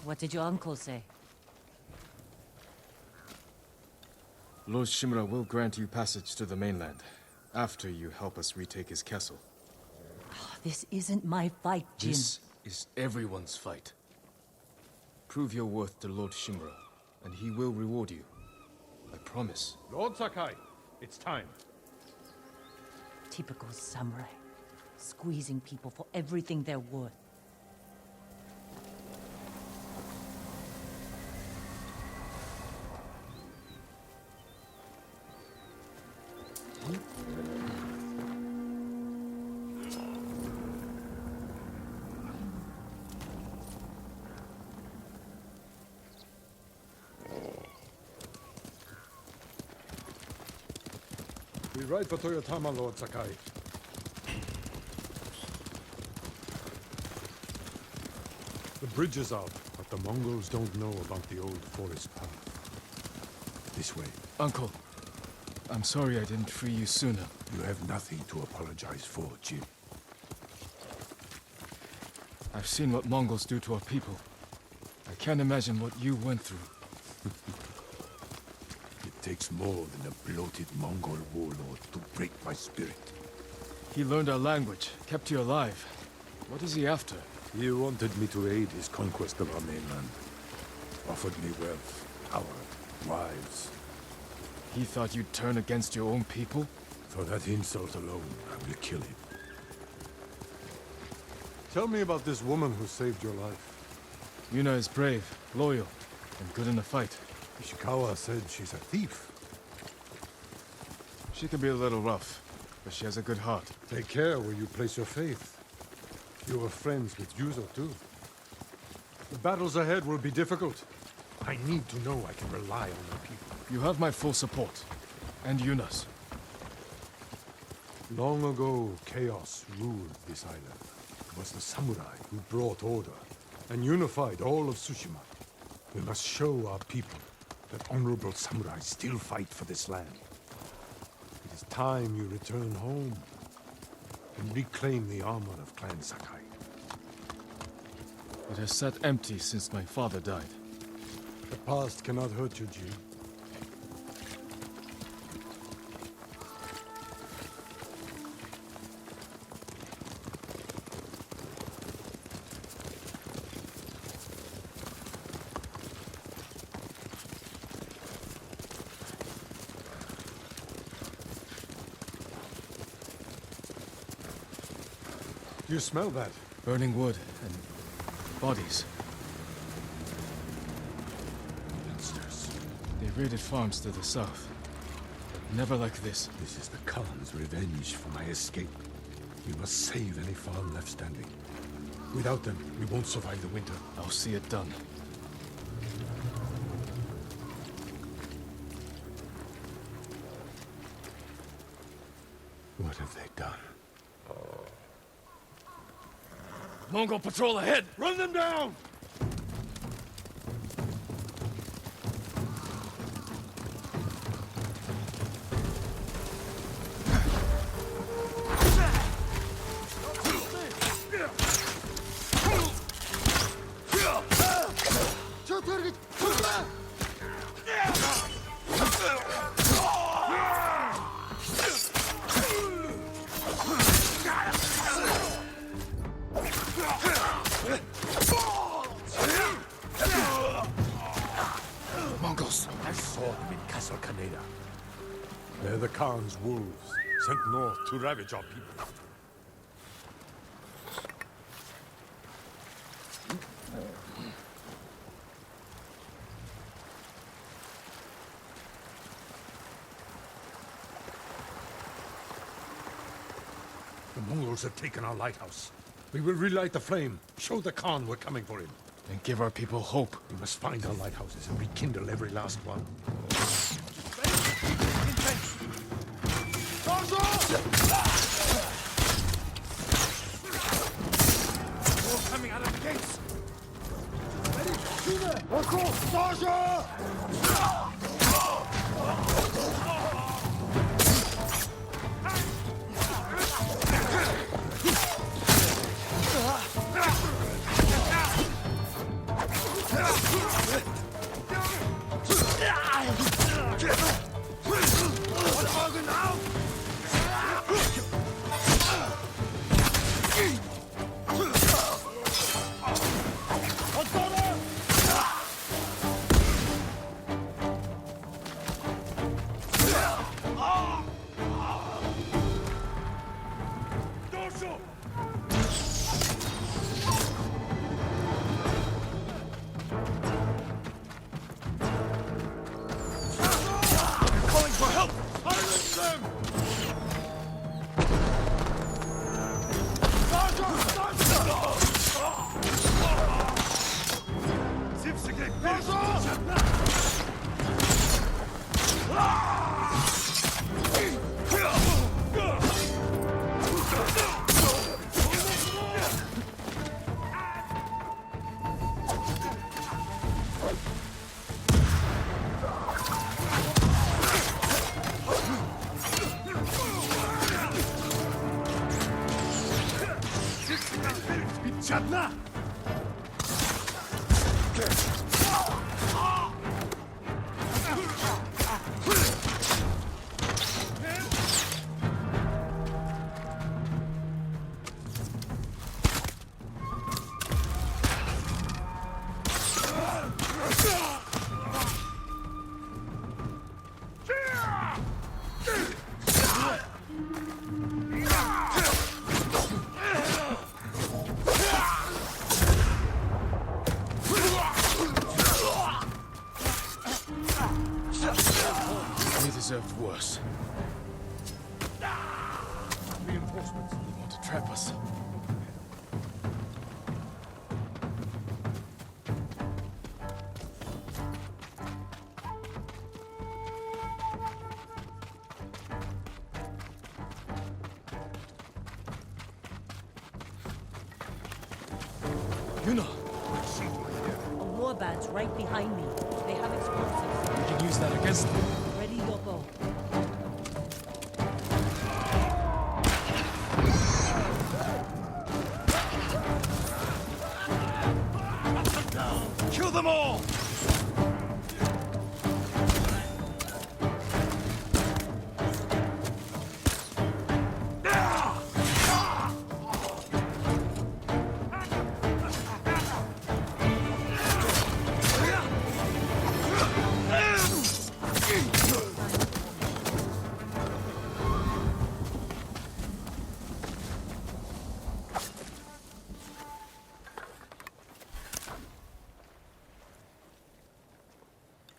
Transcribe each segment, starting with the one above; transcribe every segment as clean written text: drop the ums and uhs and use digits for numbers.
What did your uncle say? Lord Shimura will grant you passage to the mainland, after you help us retake his castle. This isn't my fight, Jin. This is everyone's fight. Prove your worth to Lord Shimura, and he will reward you. I promise. Lord Sakai, it's time. Typical samurai. Squeezing people for everything they're worth. We ride for Toyotama, Lord Sakai. The bridge is up, but the Mongols don't know about the old forest path. This way. Uncle, I'm sorry I didn't free you sooner. You have nothing to apologize for, Jin. I've seen what Mongols do to our people. I can't imagine what you went through. It takes more than a bloated Mongol warlord to break my spirit. He learned our language, kept you alive. What is he after? He wanted me to aid his conquest of our mainland. Offered me wealth, power, wives. He thought you'd turn against your own people? For that insult alone, I will kill him. Tell me about this woman who saved your life. Yuna is brave, loyal, and good in a fight. Ishikawa said she's a thief. She can be a little rough, but she has a good heart. Take care where you place your faith. You are friends with Yuzo, too. The battles ahead will be difficult. I need to know I can rely on my people. You have my full support. And Yuna's. Long ago, chaos ruled this island. It was the samurai who brought order and unified all of Tsushima. We must show our people that honorable samurai still fight for this land. It is time you return home and reclaim the armor of Clan Sakai. It has sat empty since my father died. The past cannot hurt you, Jin. You smell that? Burning wood and bodies. Monsters. They raided farms to the south. But never like this. This is the Khan's revenge for my escape. We must save any farm left standing. Without them, we won't survive the winter. I'll see it done. What have they done? Mongol patrol ahead! Run them down! Mongols! I saw them in Castle Kaneda. They're the Khan's wolves, sent north to ravage our people. The Mongols have taken our lighthouse. We will relight the flame, show the Khan we're coming for him. And give our people hope. We must find our lighthouses and rekindle every last one. More coming out of the gates! Chadna! We deserved worse. Reinforcements. They want to trap us. Yuna! A warband's right behind me. They have explosives. We can use that against them. Ready your bow. Kill them all!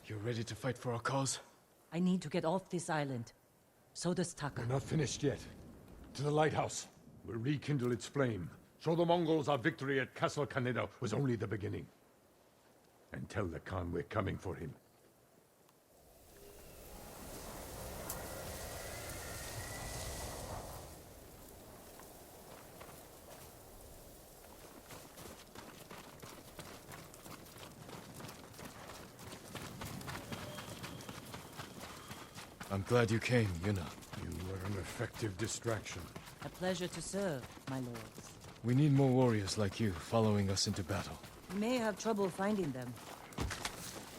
You're ready to fight for our cause? I need to get off this island. So does Taka. We're not finished yet. To the lighthouse. We'll rekindle its flame. Show the Mongols our victory at Castle Kaneda was only the beginning. And tell the Khan we're coming for him. I'm glad you came, Yuna. You were an effective distraction. A pleasure to serve, my lords. We need more warriors like you following us into battle. You may have trouble finding them.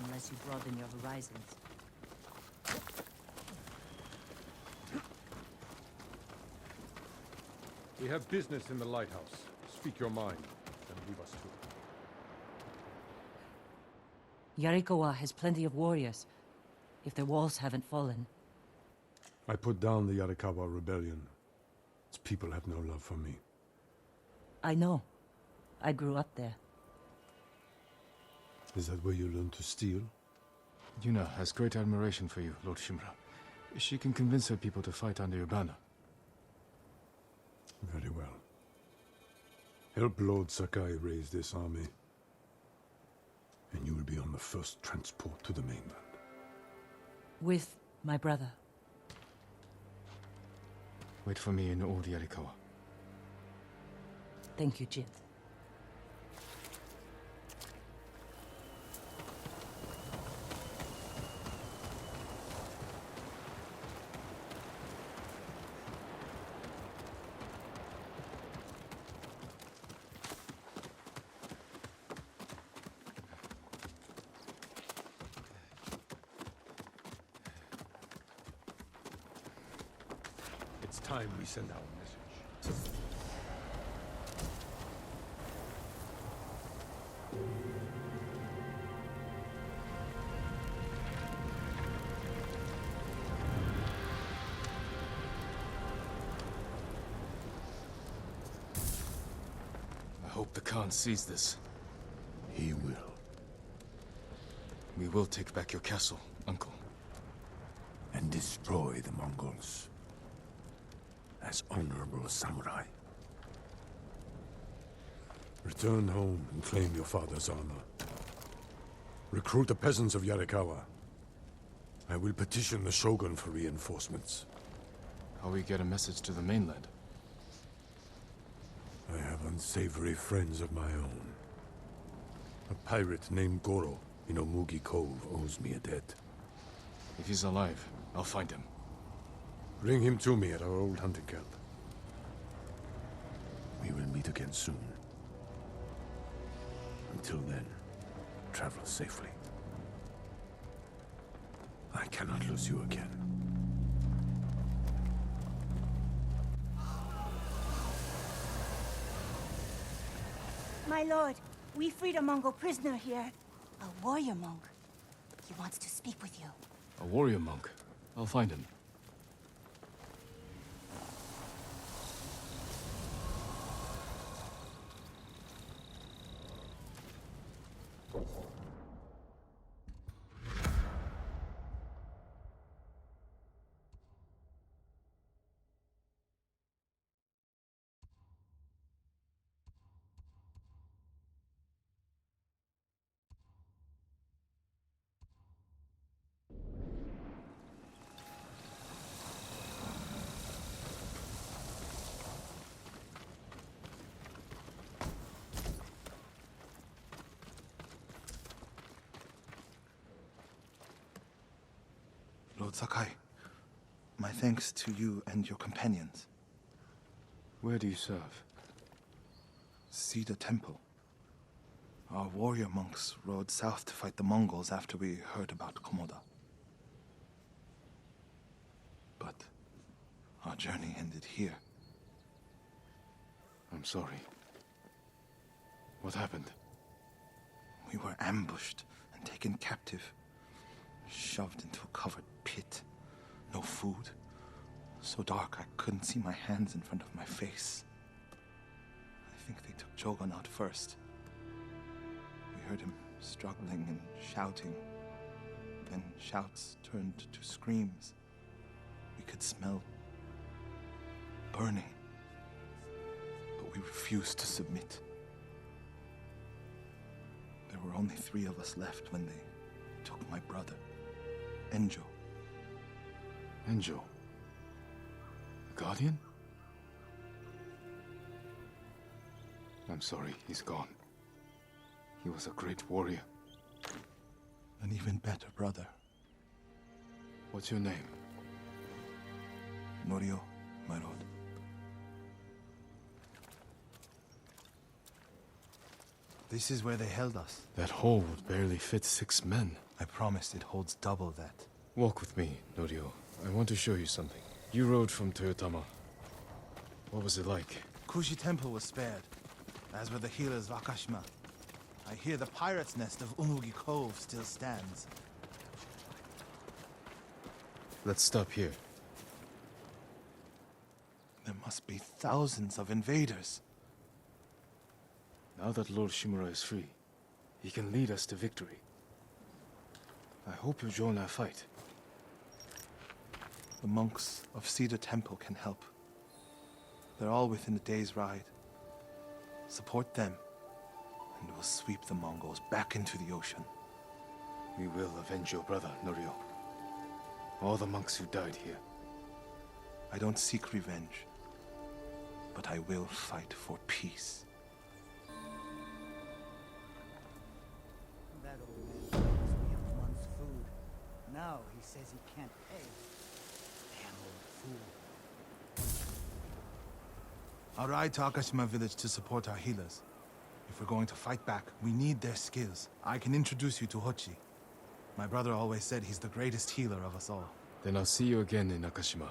Unless you broaden your horizons. We have business in the lighthouse. Speak your mind, and leave us to it. Yarikawa has plenty of warriors. If their walls haven't fallen. I put down the Yarikawa rebellion. Its people have no love for me. I know. I grew up there. Is that where you learned to steal? Yuna has great admiration for you, Lord Shimura. She can convince her people to fight under your banner. Very well. Help Lord Sakai raise this army. And you will be on the first transport to the mainland. With my brother. Wait for me in Old Yarikawa. Thank you, Jin. It's time we send our message. I hope the Khan sees this. He will. We will take back your castle, Uncle. And destroy the Mongols. As honorable samurai. Return home and claim your father's honor. Recruit the peasants of Yarikawa. I will petition the Shogun for reinforcements. How we get a message to the mainland? I have unsavory friends of my own. A pirate named Goro in Omugi Cove owes me a debt. If he's alive, I'll find him. Bring him to me at our old hunting camp. We will meet again soon. Until then, travel safely. I cannot lose you again. My lord, we freed a Mongol prisoner here. A warrior monk. He wants to speak with you. A warrior monk. I'll find him. Lord Sakai, my thanks to you and your companions. Where do you serve? Cedar Temple. Our warrior monks rode south to fight the Mongols after we heard about Komoda. But our journey ended here. I'm sorry. What happened? We were ambushed and taken captive. Shoved into a covered pit. No food. So dark I couldn't see my hands in front of my face. I think they took Jogon out first. We heard him struggling and shouting. Then shouts turned to screams. We could smell burning. But we refused to submit. There were only 3 of us left when they took my brother. Enjo. Enjo? The Guardian? I'm sorry, he's gone. He was a great warrior. An even better brother. What's your name? Norio, my lord. This is where they held us. That hole would barely fit 6 men. I promised it holds double that. Walk with me, Norio. I want to show you something. You rode from Toyotama. What was it like? Kushi Temple was spared, as were the healers of Akashima. I hear the pirate's nest of Umugi Cove still stands. Let's stop here. There must be thousands of invaders. Now that Lord Shimura is free, he can lead us to victory. I hope you join our fight. The monks of Cedar Temple can help. They're all within a day's ride. Support them, and we'll sweep the Mongols back into the ocean. We will avenge your brother, Norio. All the monks who died here. I don't seek revenge, but I will fight for peace. That old man promised me a month's food. Now he says he can't pay. Damn old fool. I'll ride to Akashima village to support our healers. If we're going to fight back, we need their skills. I can introduce you to Hochi. My brother always said he's the greatest healer of us all. Then I'll see you again in Akashima.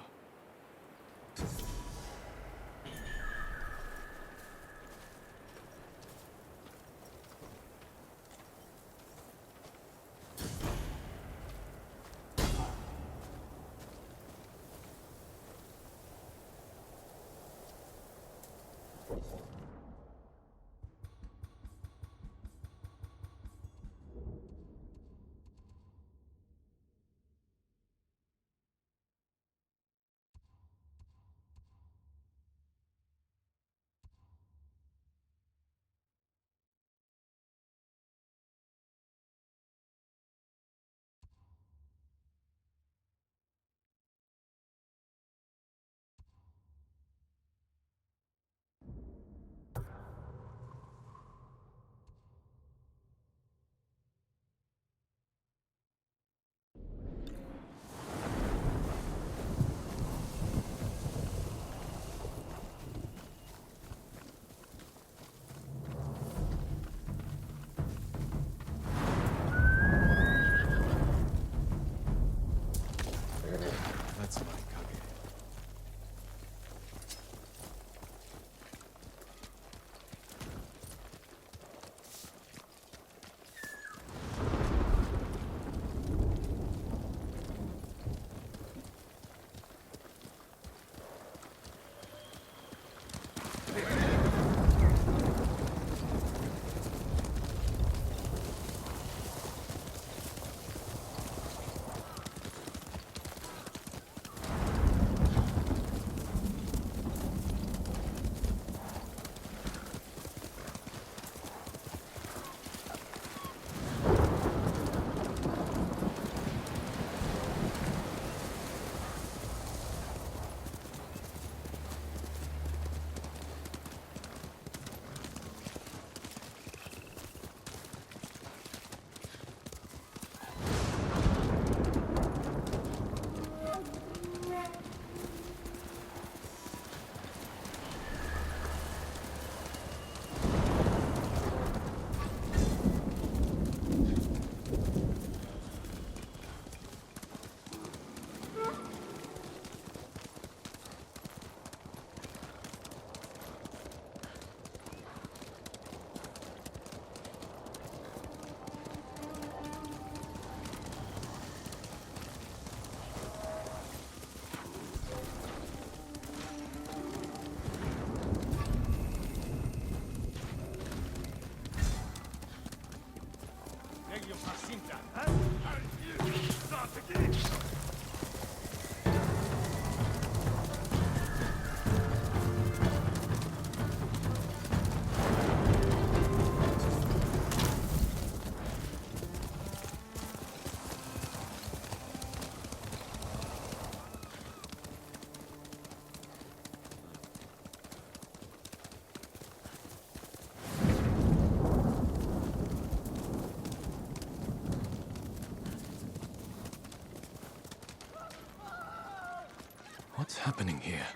What's happening here?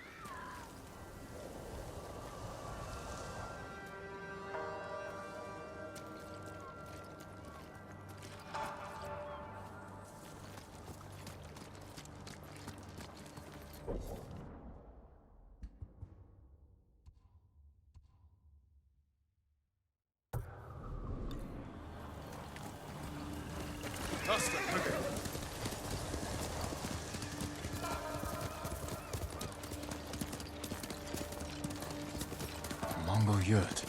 Master, Mongol yurt.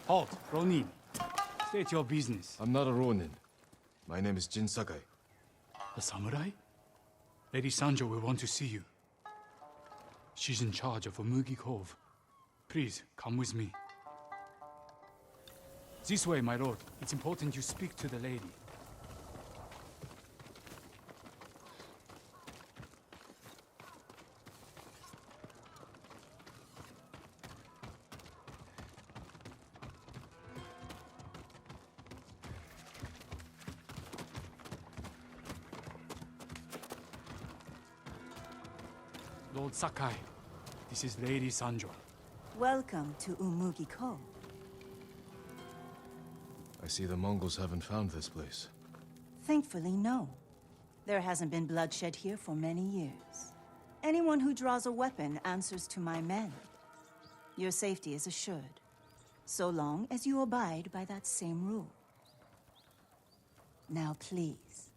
Halt, Ronin. State your business. I'm not a Ronin. My name is Jin Sakai. A samurai? Lady Sanjo will want to see you. She's in charge of Omugi Cove. Please, come with me. This way, my lord. It's important you speak to the lady. Lord Sakai, This is Lady Sanjo. Welcome to Umugi Cove. I see the Mongols haven't found this place. Thankfully, no. There hasn't been bloodshed here for many years. Anyone who draws a weapon answers to my men. Your safety is assured, so long as you abide by that same rule. Now, please,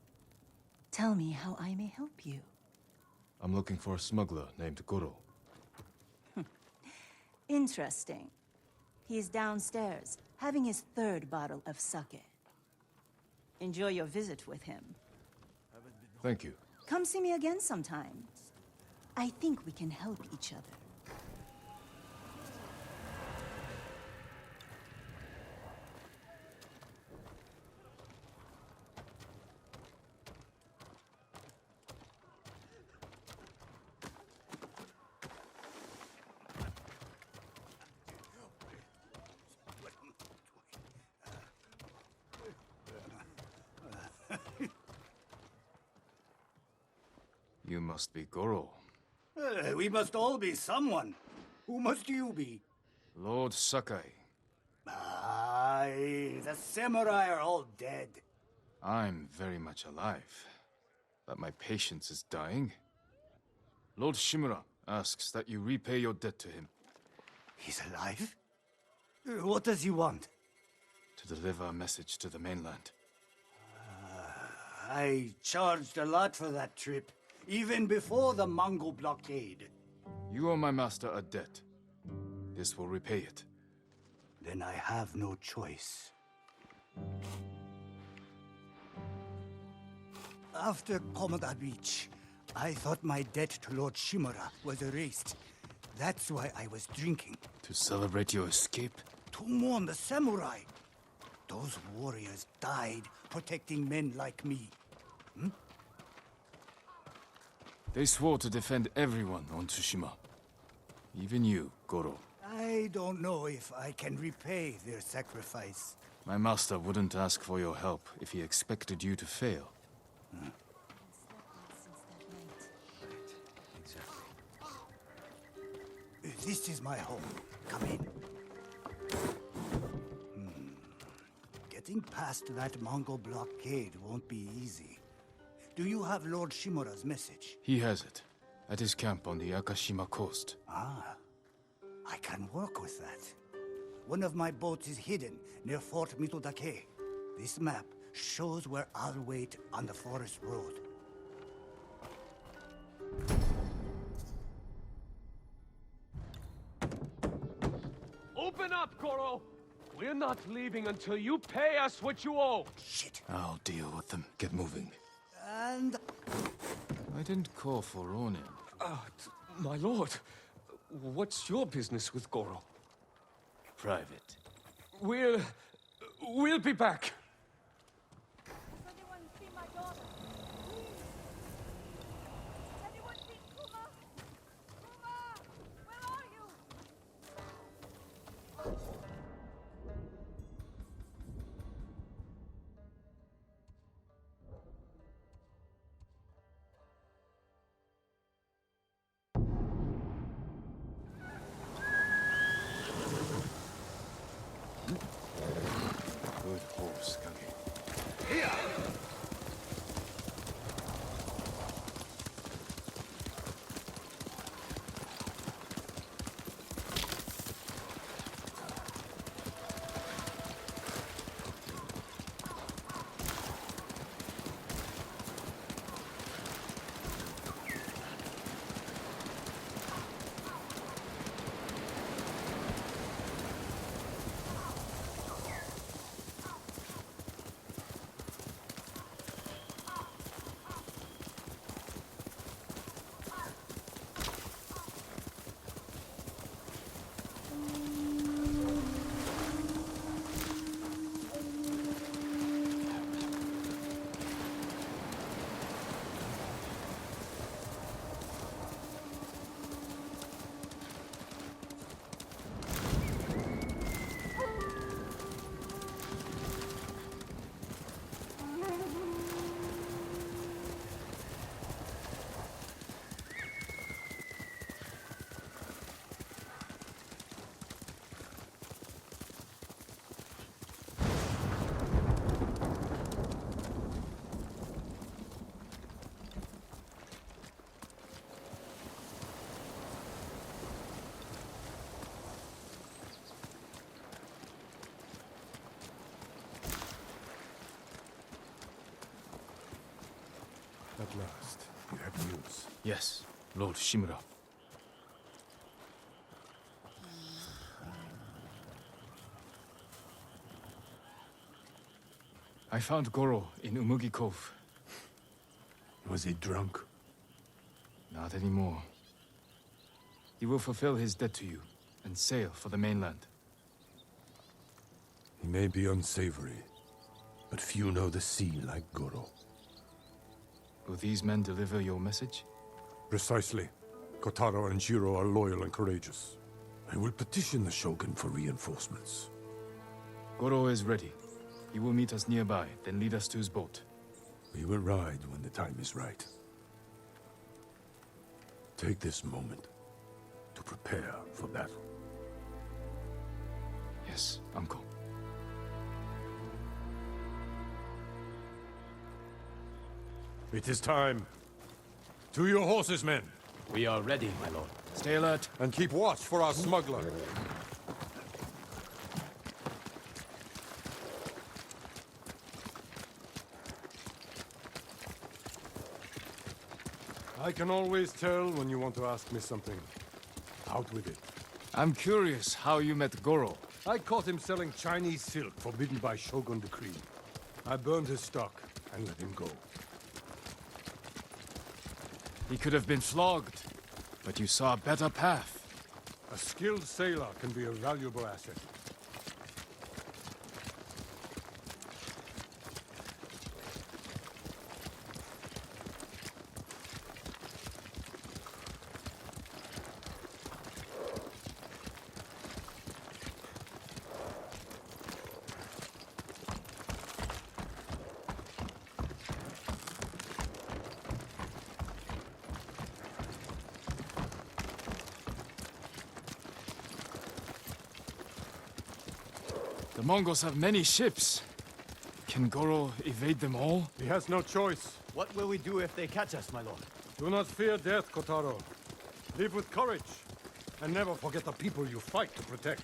tell me how I may help you. I'm looking for a smuggler named Goro. Interesting. He's downstairs, having his third bottle of sake. Enjoy your visit with him. Thank you. Come see me again sometime. I think we can help each other. You must be Goro. We must all be someone. Who must you be? Lord Sakai. Aye, the samurai are all dead. I'm very much alive, but my patience is dying. Lord Shimura asks that you repay your debt to him. He's alive? What does he want? To deliver a message to the mainland. I charged a lot for that trip, even before the Mongol blockade. You owe my master a debt. This will repay it. Then I have no choice. After Komoda Beach, I thought my debt to Lord Shimura was erased. That's why I was drinking. To celebrate your escape? To mourn the samurai. Those warriors died protecting men like me. They swore to defend everyone on Tsushima. Even you, Goro. I don't know if I can repay their sacrifice. My master wouldn't ask for your help if he expected you to fail. This is my home. Come in. Getting past that Mongol blockade won't be easy. Do you have Lord Shimura's message? He has it. At his camp on the Akashima coast. Ah, I can work with that. One of my boats is hidden near Fort Mitodake. This map shows where I'll wait on the forest road. Open up, Goro! We're not leaving until you pay us what you owe! Shit. I'll deal with them. Get moving. And I didn't call for Ronin. My lord, what's your business with Goro? Private. We'll be back. Has anyone seen my daughter? Has anyone seen Kuma? Kuma! Where are you? Good horse. last. You have news. Yes, Lord Shimura. I found Goro in Umugi Cove. Was he drunk? Not anymore. He will fulfill his debt to you and sail for the mainland. He may be unsavory, but few know the sea like Goro. Will these men deliver your message? Precisely. Kotaro and Jiro are loyal and courageous. I will petition the Shogun for reinforcements. Goro is ready. He will meet us nearby, then lead us to his boat. We will ride when the time is right. Take this moment to prepare for battle. Yes, Uncle. It is time. To your horses, men. We are ready, my lord. Stay alert. And keep watch for our smuggler. I can always tell when you want to ask me something. Out with it. I'm curious how you met Goro. I caught him selling Chinese silk forbidden by Shogun decree. I burned his stock and let him go. He could have been flogged, but you saw a better path. A skilled sailor can be a valuable asset. The Mongols have many ships. Can Goro evade them all? He has no choice. What will we do if they catch us, my lord? Do not fear death, Kotaro. Live with courage, and never forget the people you fight to protect.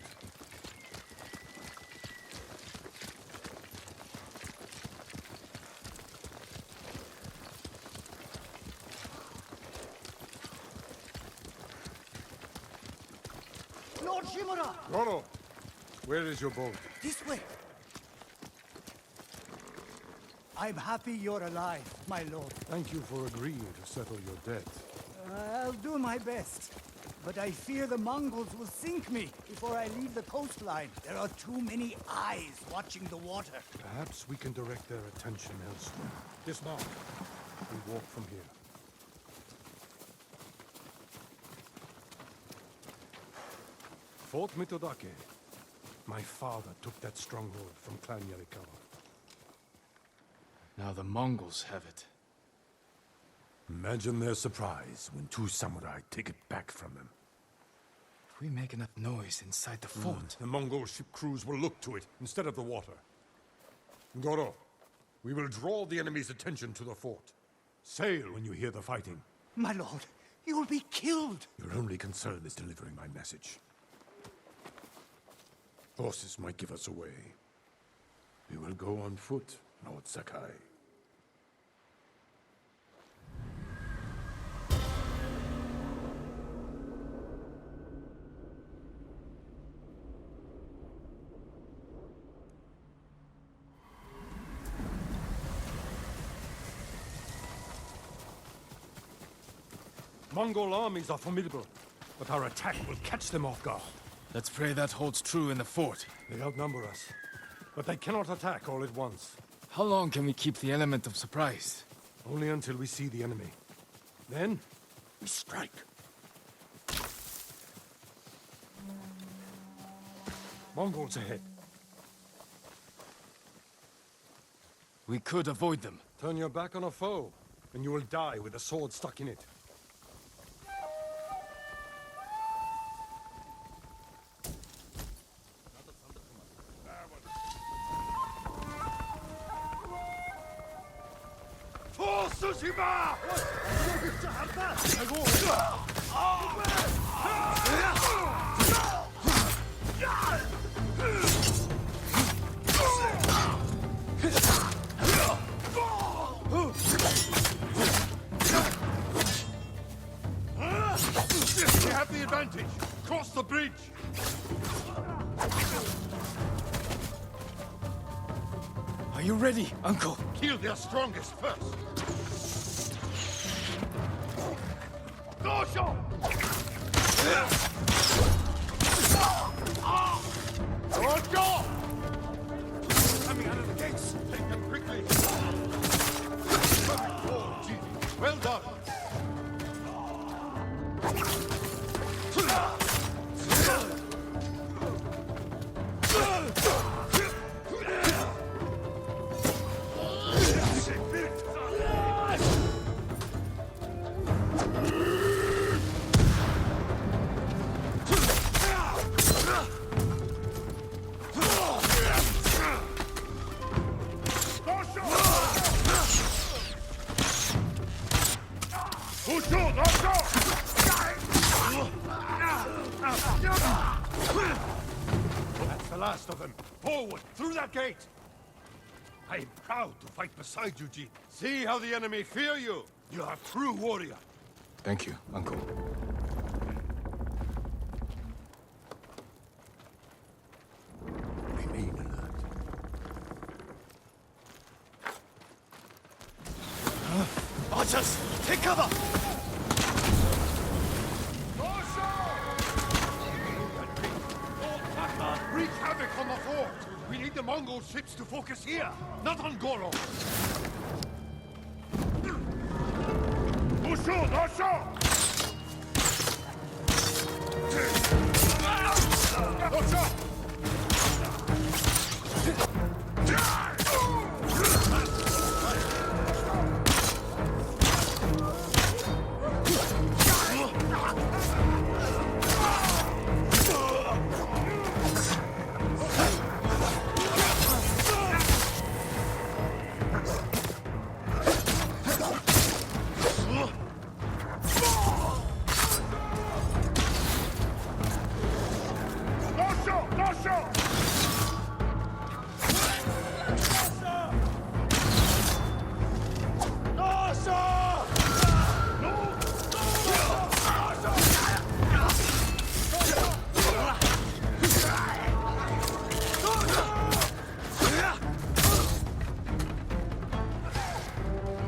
Lord Shimura! Goro, where is your boat? This way! I'm happy you're alive, my lord. Thank you for agreeing to settle your debt. I'll do my best. But I fear the Mongols will sink me before I leave the coastline. There are too many eyes watching the water. Perhaps we can direct their attention elsewhere. Dismount. We walk from here. Fort Mitodake. My father took that stronghold from Clan Yarikawa. Now the Mongols have it. Imagine their surprise when two samurai take it back from them. If we make enough noise inside the fort... The Mongol ship crews will look to it instead of the water. Goro, we will draw the enemy's attention to the fort. Sail when you hear the fighting. My lord, you'll be killed. Your only concern is delivering my message. Horses might give us away. We will go on foot, Lord Sakai. Mongol armies are formidable, but our attack will catch them off guard. Let's pray that holds true in the fort. They outnumber us, but they cannot attack all at once. How long can we keep the element of surprise? Only until we see the enemy. Then, we strike. Mongols ahead. We could avoid them. Turn your back on a foe, and you will die with a sword stuck in it. For Tsushima! have the advantage. Cross the bridge. Are you ready, Uncle? Kill their strongest first. Go! Lord, go! Coming out of the gates. Take them quickly. Oh, gee. Well done. That's the last of them. Forward, through that gate. I am proud to fight beside you, Jin. See how the enemy fear you. You are a true warrior. Thank you, Uncle. Remain alert. Archers, take cover! Wreak havoc on the fort! We need the Mongol ships to focus here, not on Goro! Usho, Usho!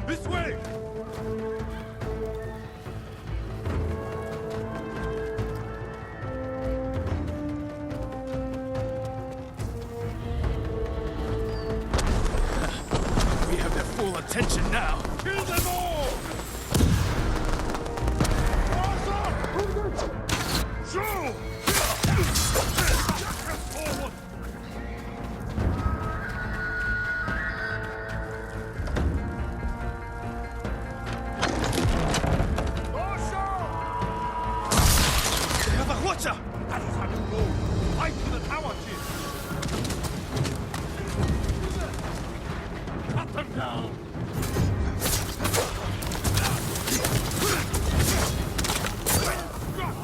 This way! We have their full attention now. Kill them all! Shoot! Forward! They have a watcher! That is how you roll! Fight to the tower, Jin! Cut them down!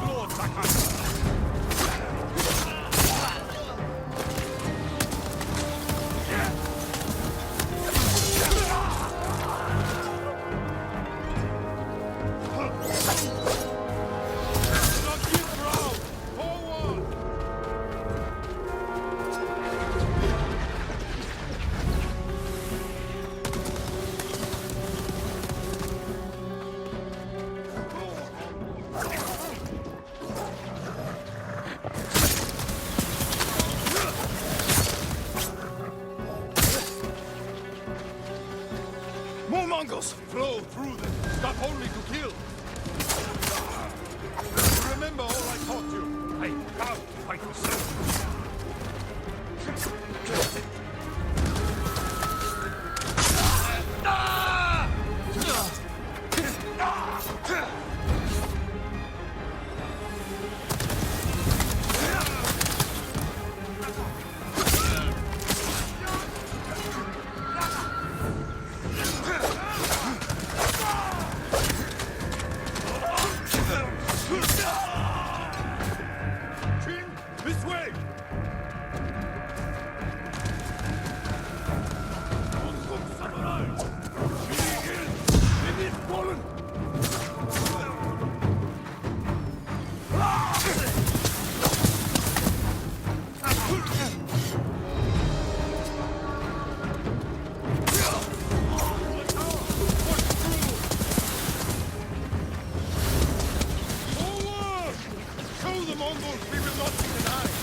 Lord, back up! Not you, bro! Forward! More Mongols! Flow through them. Stop only to kill. Remember all I taught you. I am proud to fight beside you. Jin, this way! not be denied.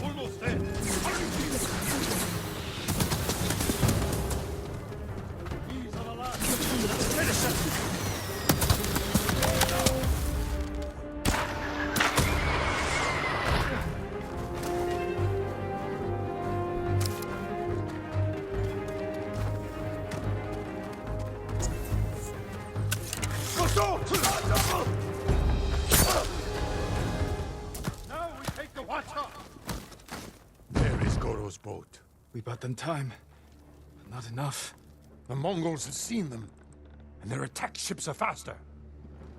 Almost there. These are the last. Finish it. Now we take the Watcher. There is Goro's boat. We bought them time. But not enough. The Mongols have seen them, and their attack ships are faster.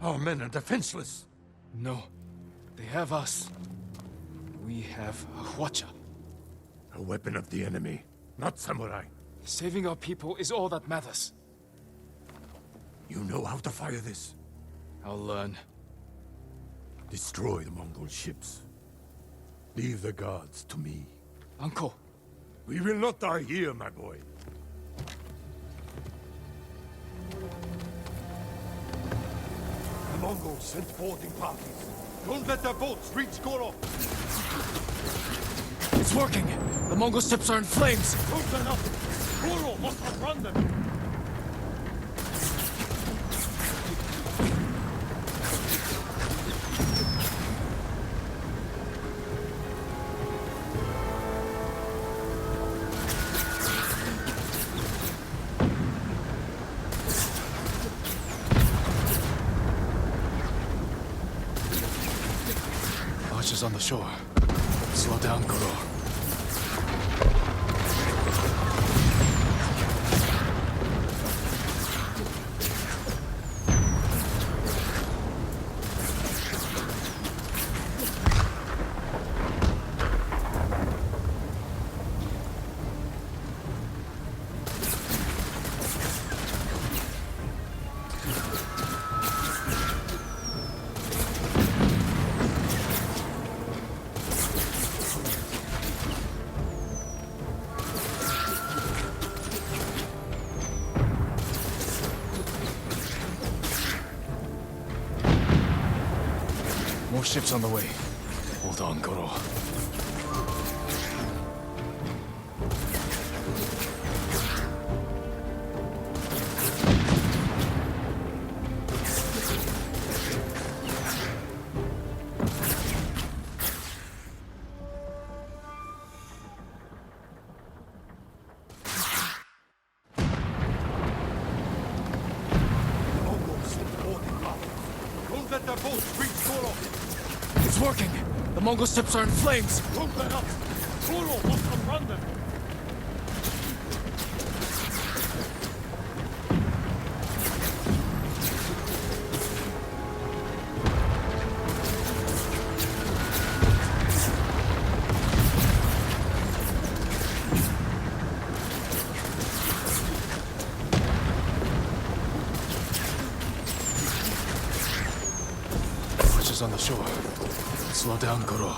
Our men are defenseless. No. They have us. We have a Hwacha. A weapon of the enemy, not samurai. Saving our people is all that matters. You know how to fire this. I'll learn. Destroy the Mongol ships. Leave the guards to me. Uncle. We will not die here, my boy. The Mongols sent boarding parties. Don't let their boats reach Goro. It's working! The Mongol ships are in flames! Don't turn up. Goro must outrun them. Archers on the shore. Slow down, Goro. More ships on the way. Hold on, Goro. Don't let their boats reach Goro. It's working! The Mongol ships are in flames! Don't let up. Goro must outrun them. Archers on the shore. Slow down, Goro.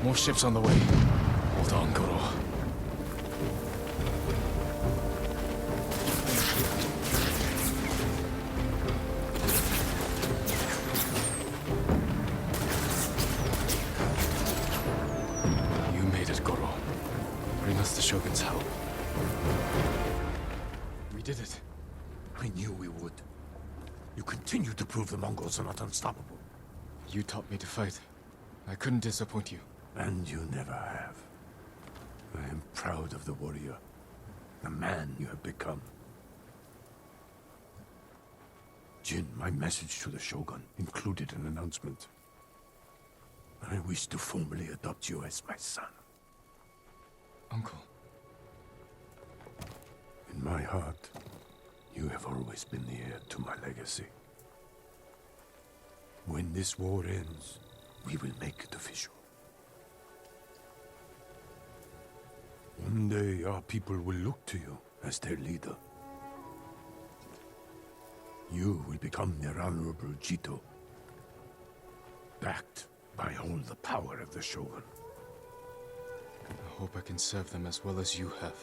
More ships on the way. Hold on, Goro. You made it, Goro. Bring us the Shogun's help. We did it. I knew we would. You continue to prove the Mongols are not unstoppable. You taught me to fight. I couldn't disappoint you. And you never have. I am proud of the warrior. The man you have become. Jin, my message to the Shogun included an announcement. I wish to formally adopt you as my son. Uncle. In my heart, you have always been the heir to my legacy. When this war ends, we will make it official. One day, our people will look to you as their leader. You will become their honorable Jito, backed by all the power of the Shogun. I hope I can serve them as well as you have.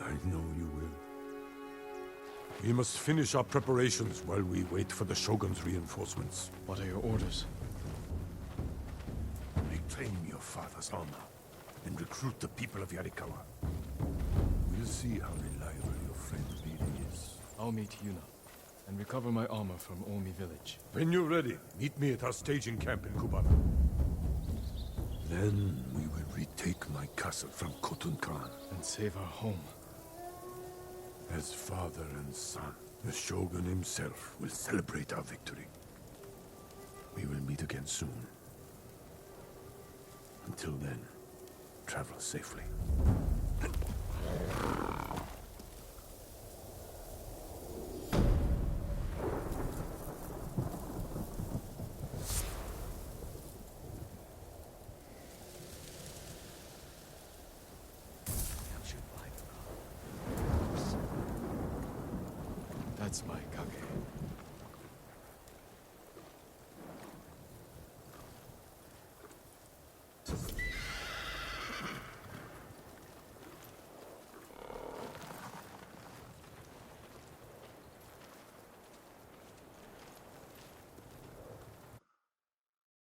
I know you will. We must finish our preparations while we wait for the Shogun's reinforcements. What are your orders? Reclaim your father's armor and recruit the people of Yarikawa. We'll see how reliable your friend really is. I'll meet Yuna and recover my armor from Omi village. When you're ready, meet me at our staging camp in Kubara. Then we will retake my castle from Khotun Khan. And save our home. As father and son, the Shogun himself will celebrate our victory. We will meet again soon. Until then, travel safely. That's Mike.